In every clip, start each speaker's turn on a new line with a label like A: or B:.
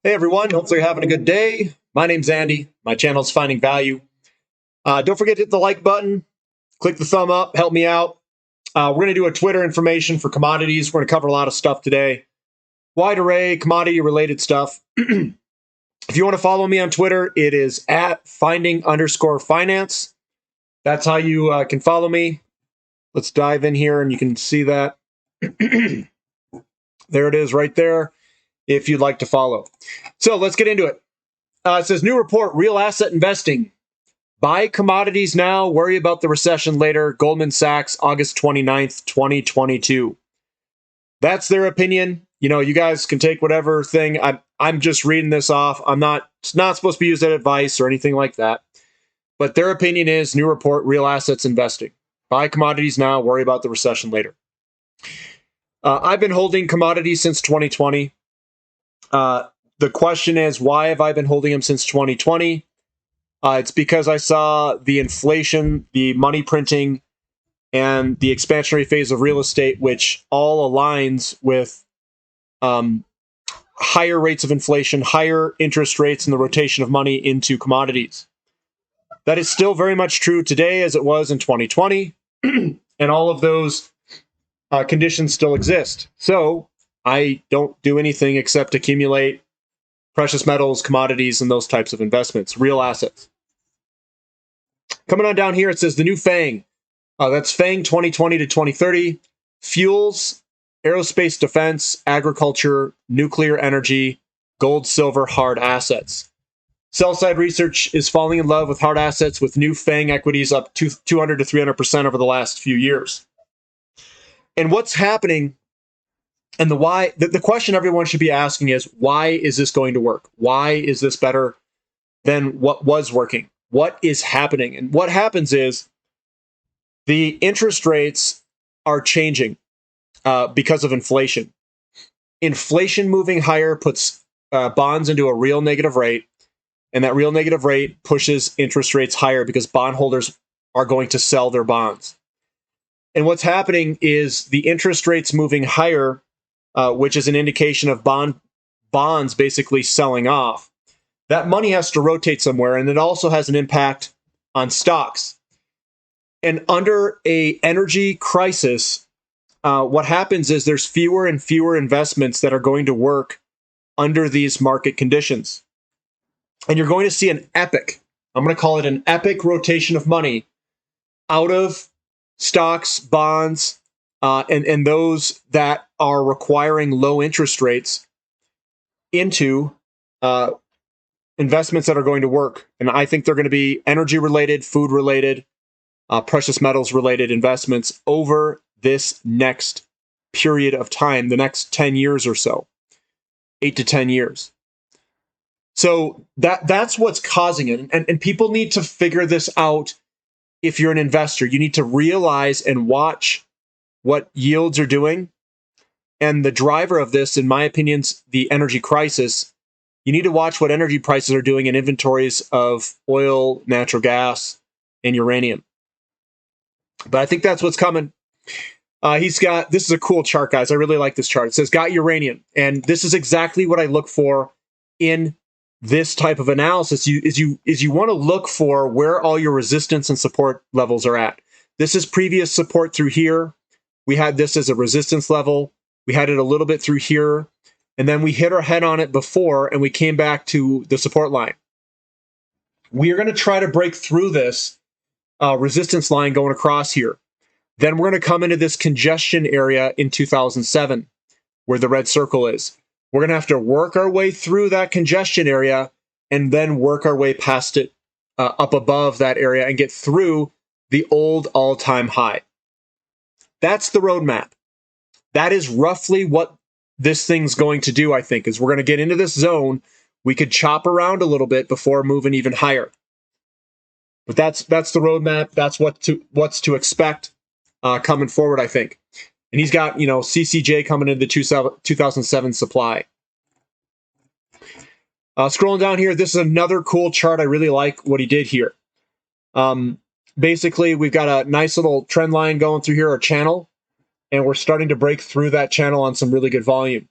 A: Hey everyone, hopefully you're having a good day. My name's Andy. My channel's Finding Value. Don't forget to hit the like button, click the thumb up, help me out. We're going to do a Twitter information for commodities. We're going to cover a lot of stuff today. Wide array, commodity related stuff. If you want to follow me on Twitter, it is at finding_finance. That's how you can follow me. Let's dive in here and you can see that. There it is right there if you'd like to follow. So let's get into it. It says, new report, real asset investing. Buy commodities now, worry about the recession later. Goldman Sachs, August 29th, 2022. That's their opinion. You know, you guys can take whatever thing. I'm just reading this off. It's not supposed to be used as advice or anything like that. But their opinion is, new report, real assets investing. Buy commodities now, worry about the recession later. I've been holding commodities since 2020. The question is, why have I been holding them since 2020? It's because I saw the inflation, the money printing, and the expansionary phase of real estate, which all aligns with higher rates of inflation, higher interest rates, and the rotation of money into commodities. That is still very much true today as it was in 2020, and all of those conditions still exist. So I don't do anything except accumulate precious metals, commodities, and those types of investments, real assets. Coming on down here, it says the new FANG. That's FANG 2020 to 2030. Fuels, aerospace defense, agriculture, nuclear energy, gold, silver, hard assets. Sell-side research is falling in love with hard assets with new FANG equities up to 200 to 300% over the last few years. And what's happening and the why, the question everyone should be asking is, why is this going to work? Why is this better than what was working? What is happening? And what happens is the interest rates are changing because of inflation. Inflation moving higher puts bonds into a real negative rate, and that real negative rate pushes interest rates higher because bondholders are going to sell their bonds. And what's happening is the interest rates moving higher, which is an indication of bonds basically selling off. That money has to rotate somewhere, and it also has an impact on stocks. And under an energy crisis, what happens is there's fewer and fewer investments that are going to work under these market conditions. And you're going to see an epic, I'm going to call it an epic rotation of money out of stocks, bonds, and those that are requiring low interest rates into investments that are going to work. And I think they're going to be energy-related, food-related, precious metals-related investments over this next period of time, the next 10 years or so, 8 to 10 years. So that's what's causing it. And people need to figure this out. If you're an investor, you need to realize and watch what yields are doing. And the driver of this, in my opinion, is the energy crisis. You need to watch what energy prices are doing in inventories of oil, natural gas, and uranium. But I think that's what's coming. This is a cool chart, guys. I really like this chart. It says, got uranium. And this is exactly what I look for in this type of analysis. You want to look for where all your resistance and support levels are at. This is previous support through here. We had this as a resistance level. We had it a little bit through here. And then we hit our head on it before, and we came back to the support line. We are going to try to break through this resistance line going across here. Then we're going to come into this congestion area in 2007, where the red circle is. We're going to have to work our way through that congestion area and then work our way past it up above that area and get through the old all-time high. That's the roadmap. That is roughly what this thing's going to do, I think, is we're going to get into this zone. We could chop around a little bit before moving even higher. But that's the roadmap. That's what's to expect coming forward, I think. And he's got, CCJ coming into the 2007 supply. Scrolling down here, this is another cool chart. I really like what he did here. Basically, we've got a nice little trend line going through here, a channel, and we're starting to break through that channel on some really good volume.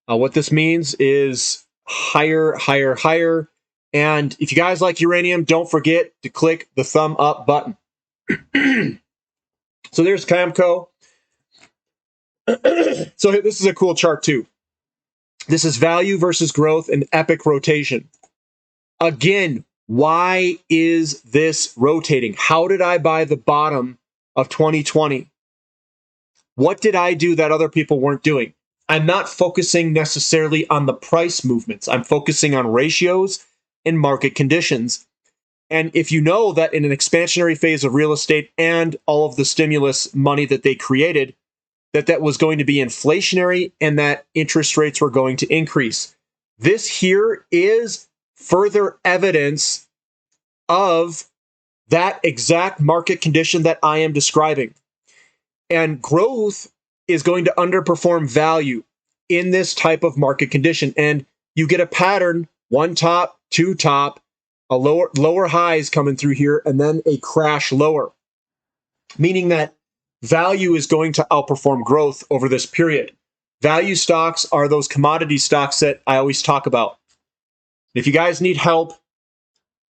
A: What this means is higher, higher, higher. And if you guys like uranium, don't forget to click the thumb up button. So there's Camco. So this is a cool chart too. This is value versus growth and epic rotation. Again, why is this rotating? How did I buy the bottom of 2020? What did I do that other people weren't doing? I'm not focusing necessarily on the price movements. I'm focusing on ratios and market conditions. And if you know that in an expansionary phase of real estate and all of the stimulus money that they created, that was going to be inflationary and that interest rates were going to increase. This here is further evidence of that exact market condition that I am describing. And growth is going to underperform value in this type of market condition. And you get a pattern, one top, two top, a lower highs coming through here, and then a crash lower, meaning that value is going to outperform growth over this period. Value stocks are those commodity stocks that I always talk about. If you guys need help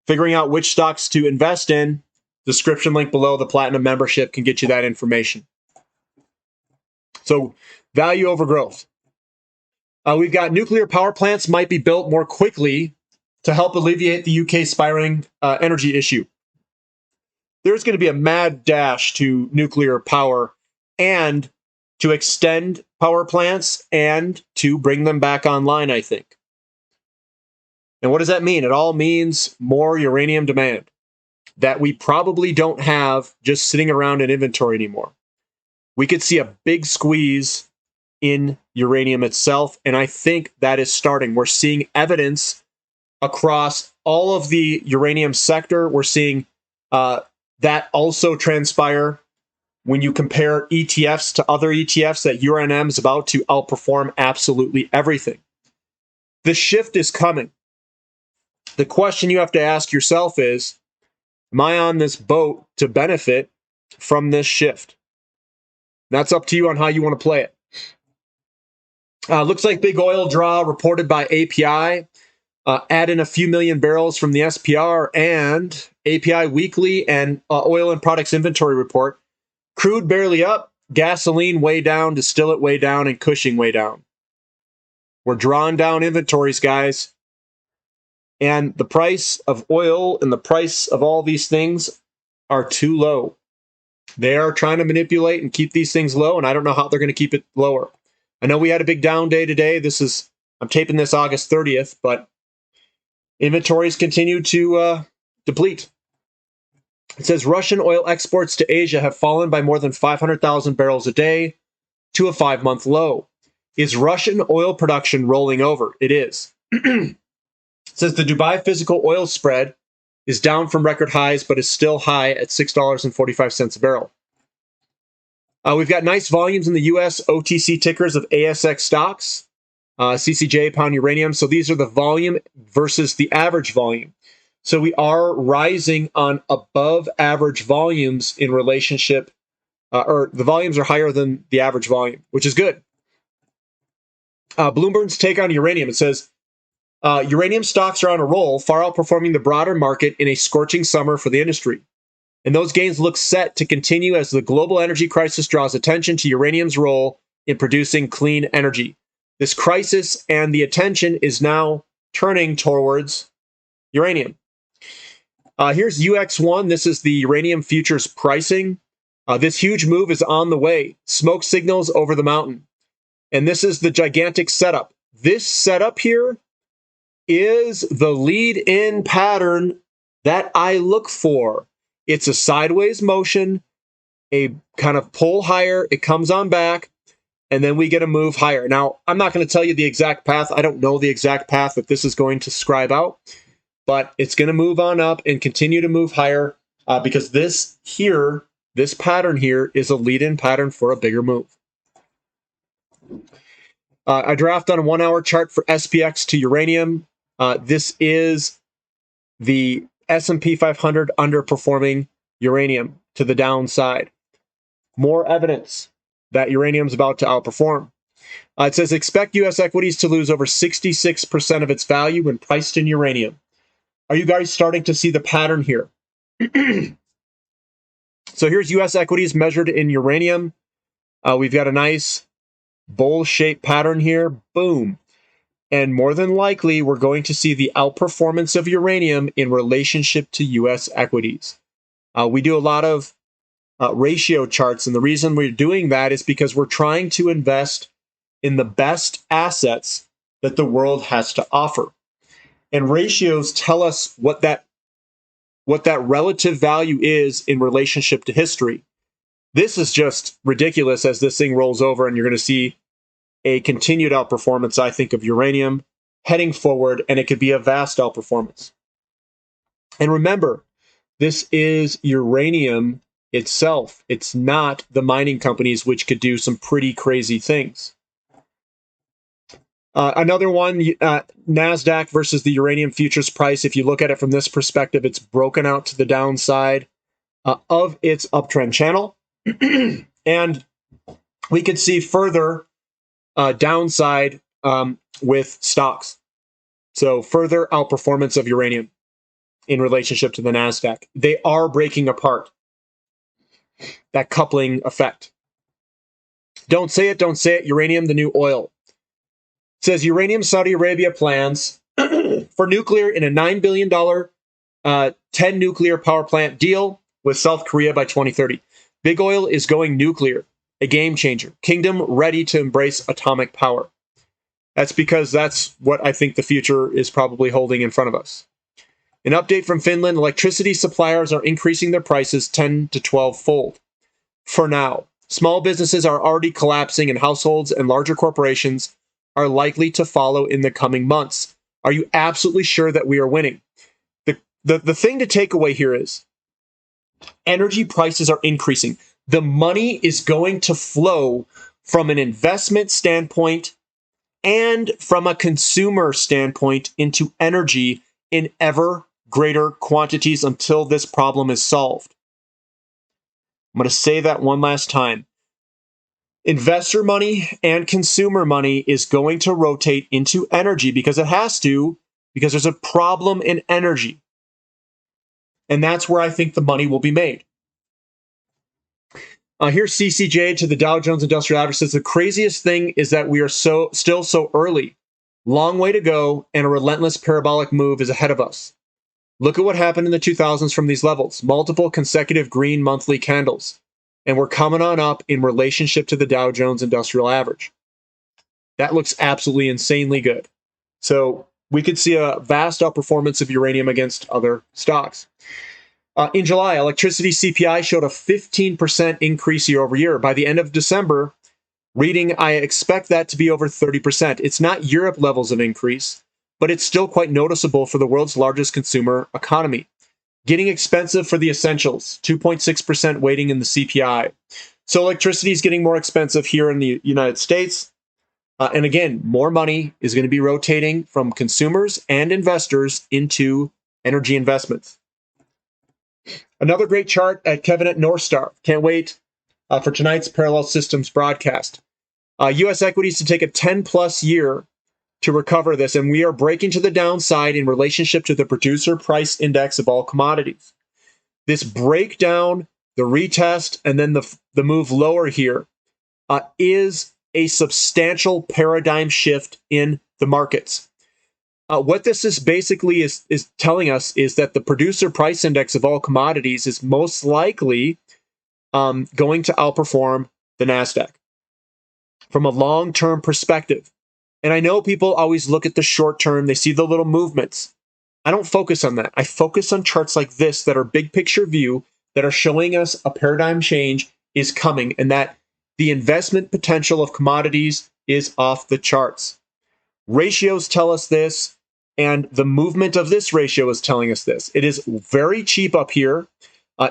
A: figuring out which stocks to invest in, description link below, the Platinum membership can get you that information. So value over growth. We've got nuclear power plants might be built more quickly to help alleviate the UK spiraling energy issue. There's going to be a mad dash to nuclear power and to extend power plants and to bring them back online, I think. And what does that mean? It all means more uranium demand that we probably don't have just sitting around in inventory anymore. We could see a big squeeze in uranium itself, and I think that is starting. We're seeing evidence across all of the uranium sector. We're seeing that also transpire when you compare ETFs to other ETFs, that URNM is about to outperform absolutely everything. The shift is coming. The question you have to ask yourself is, am I on this boat to benefit from this shift? That's up to you on how you want to play it. Looks like big oil draw reported by API. Add in a few million barrels from the SPR and API weekly and oil and products inventory report. Crude barely up, gasoline way down, distillate way down, and Cushing way down. We're drawing down inventories, guys. And the price of oil and the price of all these things are too low. They are trying to manipulate and keep these things low, and I don't know how they're going to keep it lower. I know we had a big down day today. I'm taping this August 30th, but inventories continue to deplete. It says Russian oil exports to Asia have fallen by more than 500,000 barrels a day to a 5-month low. Is Russian oil production rolling over? It is. It says the Dubai physical oil spread is down from record highs, but is still high at $6.45 a barrel. We've got nice volumes in the U.S. OTC tickers of ASX stocks, CCJ, pound uranium. So these are the volume versus the average volume. So we are rising on above average volumes in relationship, or the volumes are higher than the average volume, which is good. Bloomberg's take on uranium. It says, uranium stocks are on a roll, far outperforming the broader market in a scorching summer for the industry. And those gains look set to continue as the global energy crisis draws attention to uranium's role in producing clean energy. This crisis and the attention is now turning towards uranium. Here's UX1. This is the uranium futures pricing. This huge move is on the way. Smoke signals over the mountain. And this is the gigantic setup. This setup here is the lead-in pattern that I look for. It's a sideways motion, a kind of pull higher, it comes on back, and then we get a move higher. Now, I'm not going to tell you the exact path. I don't know the exact path that this is going to scribe out, but it's going to move on up and continue to move higher because this pattern here is a lead-in pattern for a bigger move. I draft on a 1-hour chart for SPX to uranium. This is the S&P 500 underperforming uranium to the downside. More evidence that uranium is about to outperform. It says, expect U.S. equities to lose over 66% of its value when priced in uranium. Are you guys starting to see the pattern here? So here's U.S. equities measured in uranium. We've got a nice bowl-shaped pattern here. Boom. And more than likely, we're going to see the outperformance of uranium in relationship to U.S. equities. We do a lot of ratio charts, and the reason we're doing that is because we're trying to invest in the best assets that the world has to offer. And ratios tell us what that relative value is in relationship to history. This is just ridiculous as this thing rolls over, and you're going to see a continued outperformance, I think, of uranium heading forward, and it could be a vast outperformance. And remember, this is uranium itself. It's not the mining companies, which could do some pretty crazy things. Another one, NASDAQ versus the uranium futures price. If you look at it from this perspective, it's broken out to the downside of its uptrend channel. And we could see further downside with stocks. So further outperformance of uranium in relationship to the NASDAQ. They are breaking apart. That coupling effect. Don't say it, don't say it. Uranium, the new oil. It says uranium Saudi Arabia plans for nuclear in a $9 billion 10 nuclear power plant deal with South Korea by 2030. Big oil is going nuclear, a game changer. Kingdom ready to embrace atomic power. That's because that's what I think the future is probably holding in front of us. An update from Finland, electricity suppliers are increasing their prices 10 to 12-fold. For now, small businesses are already collapsing and households and larger corporations are likely to follow in the coming months. Are you absolutely sure that we are winning? The thing to take away here is energy prices are increasing. The money is going to flow from an investment standpoint and from a consumer standpoint into energy in ever greater quantities until this problem is solved. I'm going to say that one last time. Investor money and consumer money is going to rotate into energy because it has to, because there's a problem in energy. And that's where I think the money will be made. Here's CCJ to the Dow Jones Industrial Average. Says the craziest thing is that we are still so early. Long way to go, and a relentless parabolic move is ahead of us. Look at what happened in the 2000s from these levels. Multiple consecutive green monthly candles. And we're coming on up in relationship to the Dow Jones Industrial Average. That looks absolutely insanely good. So we could see a vast outperformance of uranium against other stocks. In July, electricity CPI showed a 15% increase year over year. By the end of December, reading, I expect that to be over 30%. It's not Europe levels of increase, but it's still quite noticeable for the world's largest consumer economy. Getting expensive for the essentials, 2.6% weighting in the CPI. So electricity is getting more expensive here in the United States. And again, more money is going to be rotating from consumers and investors into energy investments. Another great chart at Kevin at Northstar. Can't wait for tonight's Parallel Systems broadcast. U.S. equities to take a 10-plus year to recover this, and we are breaking to the downside in relationship to the producer price index of all commodities. This breakdown, the retest, and then the move lower here is a substantial paradigm shift in the markets. What this is basically is telling us is that the producer price index of all commodities is most likely going to outperform the NASDAQ from a long-term perspective. And I know people always look at the short term, they see the little movements. I don't focus on that. I focus on charts like this that are big picture view, that are showing us a paradigm change is coming and that the investment potential of commodities is off the charts. Ratios tell us this, and the movement of this ratio is telling us this. It is very cheap up here.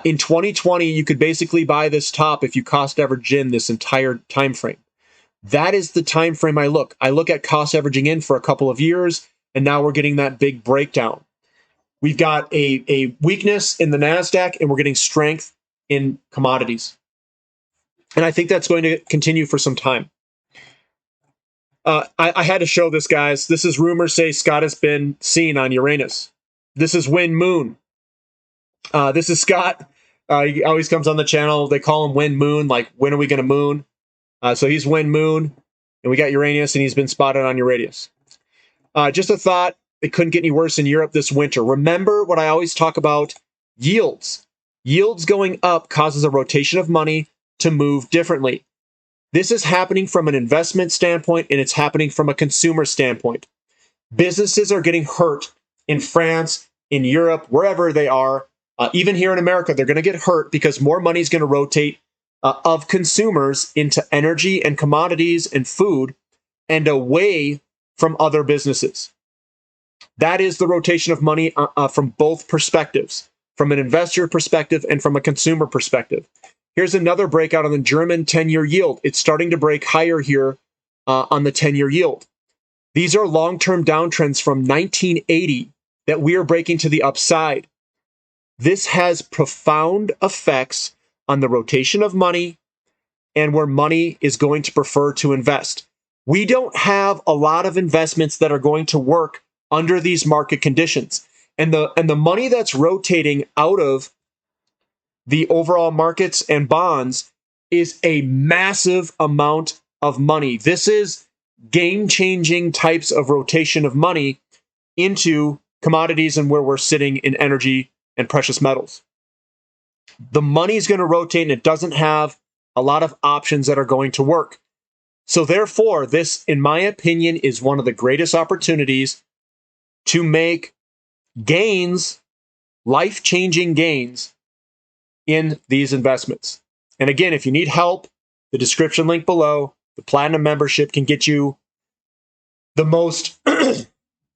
A: In 2020, you could basically buy this top if you cost average in this entire time frame. That is the time frame I look. I look at cost averaging in for a couple of years, and now we're getting that big breakdown. We've got a weakness in the NASDAQ, and we're getting strength in commodities. And I think that's going to continue for some time. I had to show this, guys. This is rumors say Scott has been seen on Uranus. This is Win Moon. This is Scott. He always comes on the channel. They call him Win Moon, like, when are we going to moon? So he's Win Moon, and we got Uranus, and he's been spotted on Uranus. Just a thought, it couldn't get any worse in Europe this winter. Remember what I always talk about, yields. Yields going up causes a rotation of money to move differently. This is happening from an investment standpoint, and it's happening from a consumer standpoint. Businesses are getting hurt in France, in Europe, wherever they are. Even here in America, they're going to get hurt because more money is going to rotate of consumers into energy and commodities and food and away from other businesses. That is the rotation of money from both perspectives, from an investor perspective and from a consumer perspective. Here's another breakout on the German 10-year yield. It's starting to break higher here on the 10-year yield. These are long-term downtrends from 1980 that we are breaking to the upside. This has profound effects on the rotation of money and where money is going to prefer to invest. We don't have a lot of investments that are going to work under these market conditions. And the money that's rotating out of the overall markets and bonds is a massive amount of money. This is game-changing types of rotation of money into commodities and where we're sitting in energy and precious metals. The money is going to rotate, and it doesn't have a lot of options that are going to work. So therefore, this, in my opinion, is one of the greatest opportunities to make gains, life-changing gains, in these investments. And again, if you need help, the description link below, the Platinum membership can get you the most,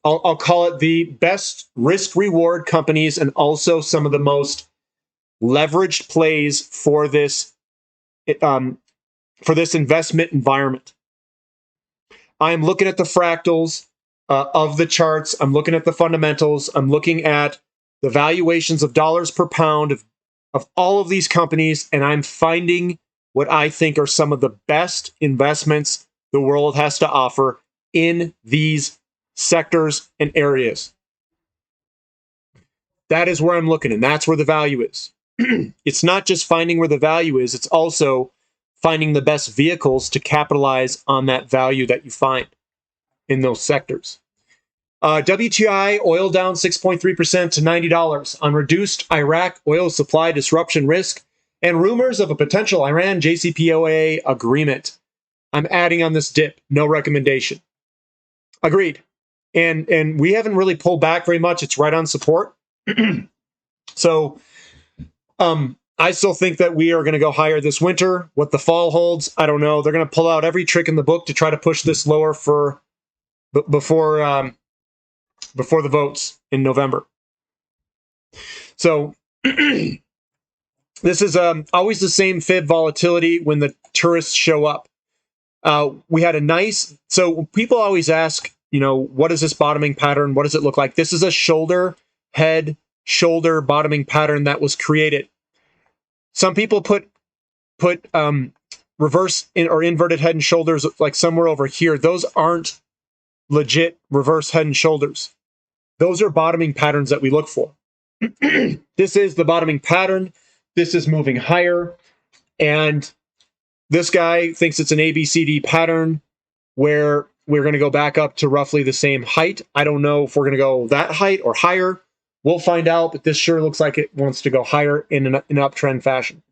A: I'll call it the best risk-reward companies and also some of the most leveraged plays for this investment environment. I'm looking at the fractals of the charts. I'm looking at the fundamentals. I'm looking at the valuations of dollars per pound of all of these companies, and I'm finding what I think are some of the best investments the world has to offer in these sectors and areas. That is where I'm looking, and that's where the value is. It's not just finding where the value is, it's also finding the best vehicles to capitalize on that value that you find in those sectors. WTI oil down 6.3% to $90 on reduced Iraq oil supply disruption risk and rumors of a potential Iran JCPOA agreement. I'm adding on this dip, no recommendation. Agreed. And we haven't really pulled back very much. It's right on support. So I still think that we are going to go higher this winter. What the fall holds, I don't know. They're going to pull out every trick in the book to try to push this lower for before the votes in November. So this is always the same fib volatility when the tourists show up. We had a nice, so people always ask, what is this bottoming pattern? What does it look like? This is a shoulder, head, shoulder bottoming pattern that was created. Some people put reverse or inverted head and shoulders like somewhere over here. Those aren't legit reverse head and shoulders. Those are bottoming patterns that we look for. This is the bottoming pattern. This is moving higher. And this guy thinks it's an ABCD pattern where we're going to go back up to roughly the same height. I don't know if we're going to go that height or higher. We'll find out, but this sure looks like it wants to go higher in an uptrend fashion.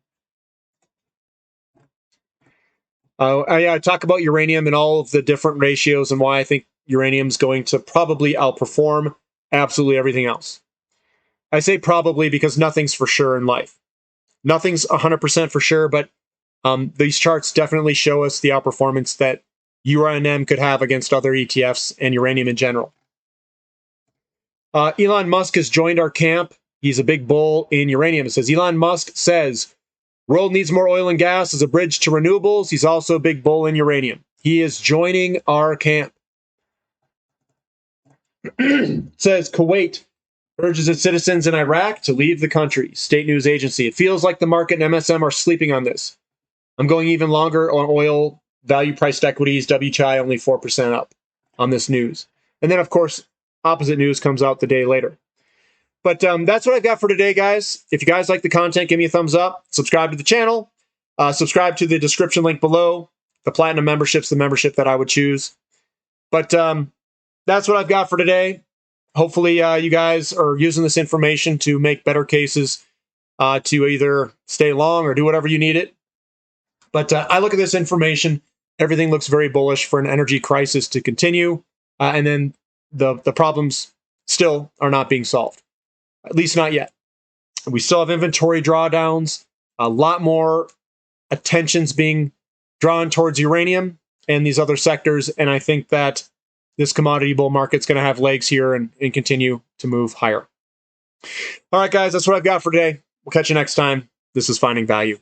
A: I talk about uranium and all of the different ratios and why I think uranium's going to probably outperform absolutely everything else. I say probably because nothing's for sure in life. Nothing's 100% for sure, but these charts definitely show us the outperformance that URNM could have against other ETFs and uranium in general. Elon Musk has joined our camp. He's a big bull in uranium. It says, Elon Musk says, world needs more oil and gas as a bridge to renewables. He's also a big bull in uranium. He is joining our camp. Says, Kuwait urges its citizens in Iraq to leave the country. State news agency. It feels like the market and MSM are sleeping on this. I'm going even longer on oil value priced equities, WTI only 4% up on this news. And then, of course, opposite news comes out the day later. But that's what I've got for today, guys. If you guys like the content, give me a thumbs up. Subscribe to the channel. Subscribe to the description link below. The Platinum membership's the membership that I would choose. But that's what I've got for today. Hopefully, you guys are using this information to make better cases to either stay long or do whatever you need it. But I look at this information. Everything looks very bullish for an energy crisis to continue. And then the problems still are not being solved, at least not yet. We still have inventory drawdowns, a lot more attention's being drawn towards uranium and these other sectors. And I think that this commodity bull market's going to have legs here and continue to move higher. All right, guys, that's what I've got for today. We'll catch you next time. This is Finding Value.